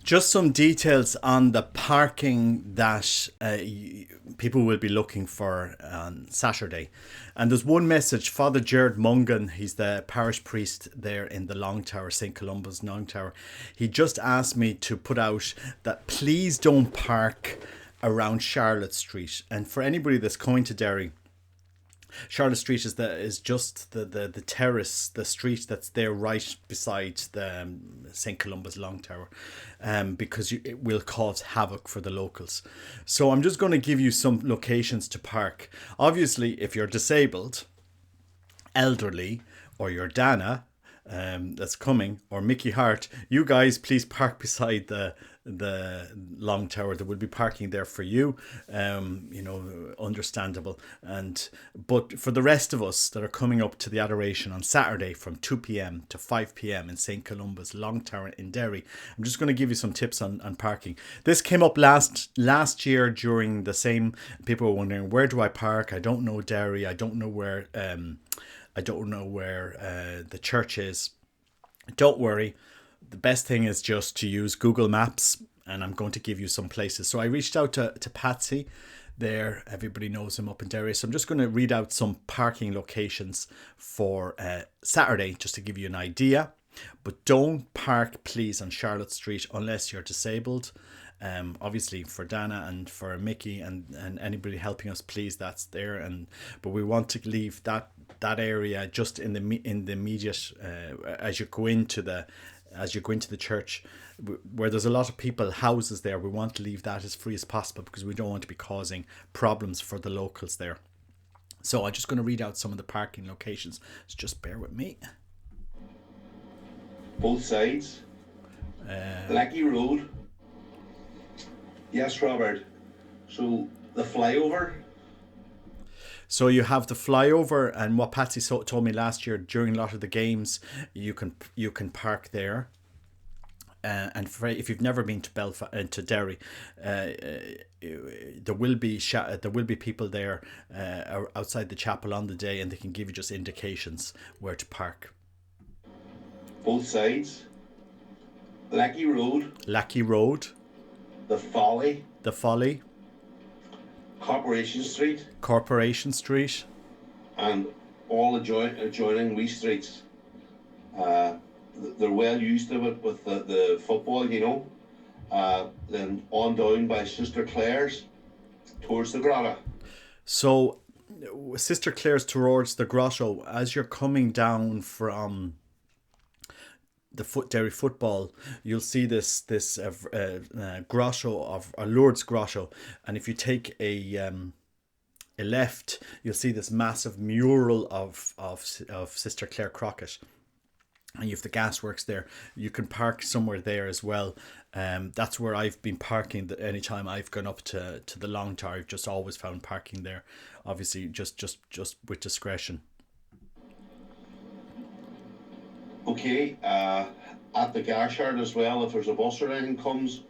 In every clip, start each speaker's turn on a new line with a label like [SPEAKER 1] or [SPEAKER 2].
[SPEAKER 1] Just some details on the parking that people will be looking for on Saturday. And there's one message. Father Jared Mungan, he's the parish priest there in the Long Tower, St. Columba's Long Tower. He just asked me to put out that please don't park around Charlotte Street. And for anybody that's coming to Derry, Charlotte Street is just the terrace, the street that's there right beside the St. Columba's Long Tower, because it will cause havoc for the locals. So I'm just going to give you some locations to park. Obviously, if you're disabled, elderly, or you're Dana, that's coming, or Mickey Hart, you guys please park beside the Long Tower. There will be parking there for you, understandable. But for the rest of us that are coming up to the Adoration on Saturday from 2 p.m. to 5 p.m. in St. Columba's Long Tower in Derry, I'm just going to give you some tips on parking. This came up last year during the same. People were wondering, where do I park? I don't know Derry. I don't know where the church is. Don't worry. The best thing is just to use Google Maps, and I'm going to give you some places. So I reached out to Patsy there. Everybody knows him up in Derry. So I'm just going to read out some parking locations for Saturday, just to give you an idea. But don't park, please, on Charlotte Street unless you're disabled. Obviously for Dana and for Mickey and anybody helping us, please, that's there. But we want to leave that area just in the immediate as you go into the church, where there's a lot of people, houses there. We want to leave that as free as possible because we don't want to be causing problems for the locals there. So I'm just going to read out some of the parking locations. So just bear with me.
[SPEAKER 2] Both sides. Lecky Road. Yes, Robert. So the flyover.
[SPEAKER 1] So you have the flyover, and what Patsy told me last year, during a lot of the games, you can park there. And if you've never been to Derry, there will be people there outside the chapel on the day, and they can give you just indications where to park.
[SPEAKER 2] Both sides. Lecky Road. The Folly. Corporation Street. And all adjoining wee streets. They're well used to it with the football, then on down by Sister Clare's towards the Grotto.
[SPEAKER 1] So Sister Clare's towards the Grotto, as you're coming down from the Derry football, you'll see this grotto of Lourdes Grotto, and if you take a left, you'll see this massive mural of Sister Clare Crockett, and you have the gasworks there. You can park somewhere there as well. That's where I've been parking anytime I've gone up to the Long Tower. I've just always found parking there, obviously just with discretion.
[SPEAKER 2] Okay, at the Garshard as well, if there's a bus or anything comes,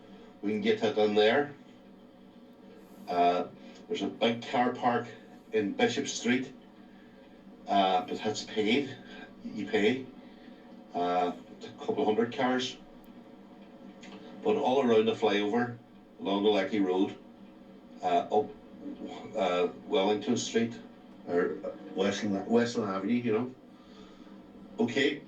[SPEAKER 2] we can get it in there. There's a big car park in Bishop Street, but that's paid. You pay. A couple of hundred cars. But all around the flyover, along the Lecky Road, up Wellington Street, or Westland Avenue, Okay.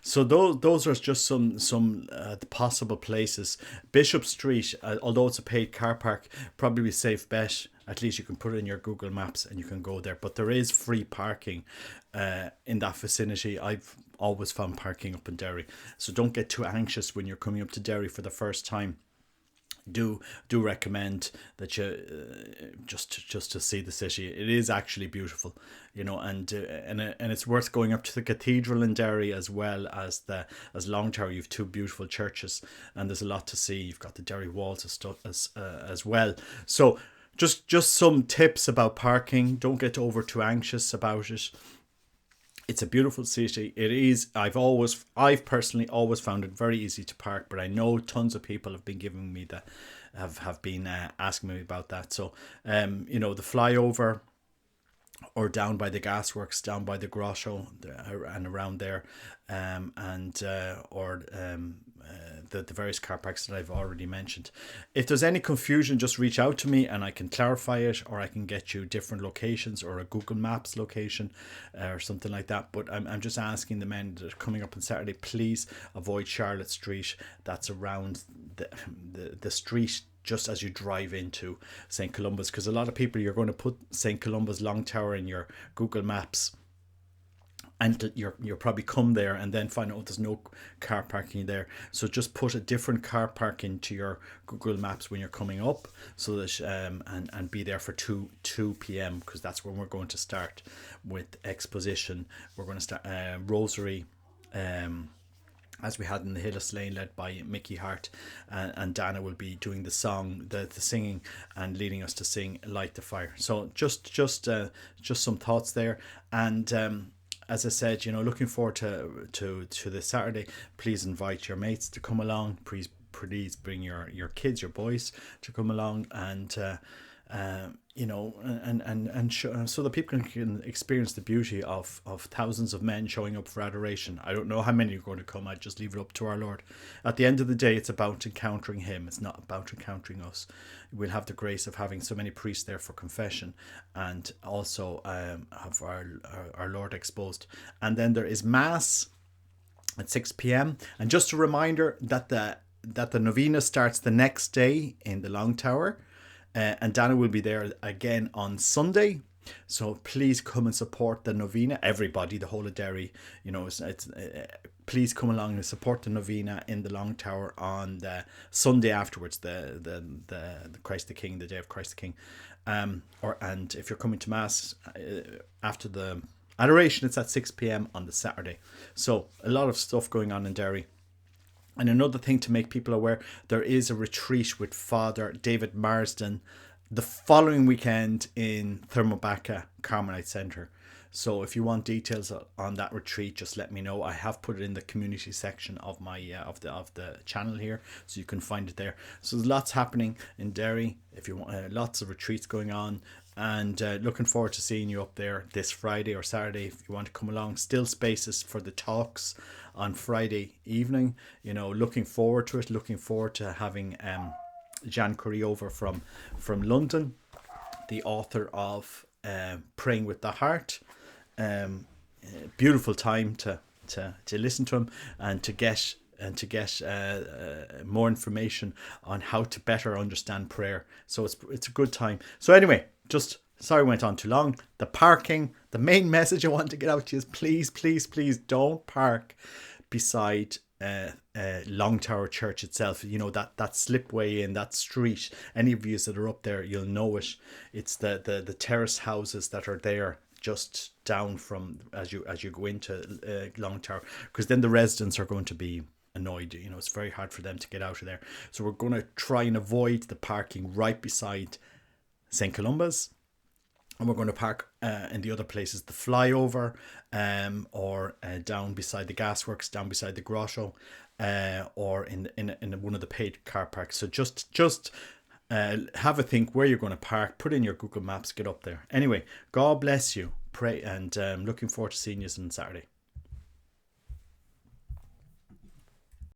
[SPEAKER 1] So those are just some the possible places. Bishop Street, although it's a paid car park, probably a safe bet. At least you can put it in your Google Maps and you can go there. But there is free parking in that vicinity. I've always found parking up in Derry. So don't get too anxious when you're coming up to Derry for the first time. Do recommend that you just to see the city. It is actually beautiful, and it's worth going up to the cathedral in Derry as well as Long Tower. You've two beautiful churches, and there's a lot to see. You've got the Derry walls and stuff as well. So just some tips about parking. Don't get too anxious about it. It's a beautiful city. It is. I've personally always found it very easy to park, but I know tons of people have been giving me have been asking me about that. So, the flyover, or down by the gasworks, down by the grotto, and around there, the various car parks that I've already mentioned. If there's any confusion, just reach out to me and I can clarify it, or I can get you different locations or a Google Maps location or something like that. But I'm just asking the men that are coming up on Saturday, please avoid Charlotte Street. That's around the street just as you drive into St. Columba's, because a lot of people, you're going to put St. Columba's Long Tower in your Google Maps, and you'll probably come there and then find out there's no car parking there. So just put a different car park into your Google Maps when you're coming up, so that and be there for 2 p.m. because that's when we're going to start with exposition. We're going to start Rosary, as we had in the Hill of Slane, led by Mickey Hart, and Dana will be doing the song, the singing, and leading us to sing Light the Fire. So just some thoughts there. And as I said, looking forward to this Saturday. Please invite your mates to come along. Please bring your kids, your boys, to come along, and so that people can experience the beauty of thousands of men showing up for adoration. I don't know how many are going to come. I just leave it up to our Lord. At the end of the day, it's about encountering Him. It's not about encountering us. We'll have the grace of having so many priests there for confession, and also have our Lord exposed. And then there is Mass at 6 p.m. And just a reminder that the novena starts the next day in the Long Tower. And Dana will be there again on Sunday. So please come and support the novena. Everybody, the whole of Derry, please come along and support the novena in the Long Tower on the Sunday afterwards, the Christ the King, the day of Christ the King. And if you're coming to Mass after the Adoration, it's at 6 p.m. on the Saturday. So a lot of stuff going on in Derry. And another thing to make people aware, there is a retreat with Father David Marsden the following weekend in Thermobacca Carmelite Centre. So if you want details on that retreat, just let me know. I have put it in the community section of my of the channel here, so you can find it there. So there's lots happening in Derry. If you want, lots of retreats going on. And looking forward to seeing you up there this Friday or Saturday if you want to come along. Still spaces for the talks on Friday evening. Looking forward to it. Looking forward to having Jan Curry over from London, the author of Praying with the Heart. Beautiful time to listen to him and to get more information on how to better understand prayer. So it's a good time. So anyway, just sorry I went on too long. The parking, the main message I want to get out to you is please don't park beside Long Tower Church itself. That slipway in that street. Any of you that are up there, you'll know it. It's the terrace houses that are there just down from as you go into Long Tower, because then the residents are going to be annoyed. It's very hard for them to get out of there. So we're going to try and avoid the parking right beside St. Columba's, and we're going to park in the other places, the flyover, or down beside the gasworks, down beside the grotto, or in one of the paid car parks. So just have a think where you're going to park, put in your Google Maps, get up there. Anyway, God bless you, pray, and looking forward to seeing you on Saturday.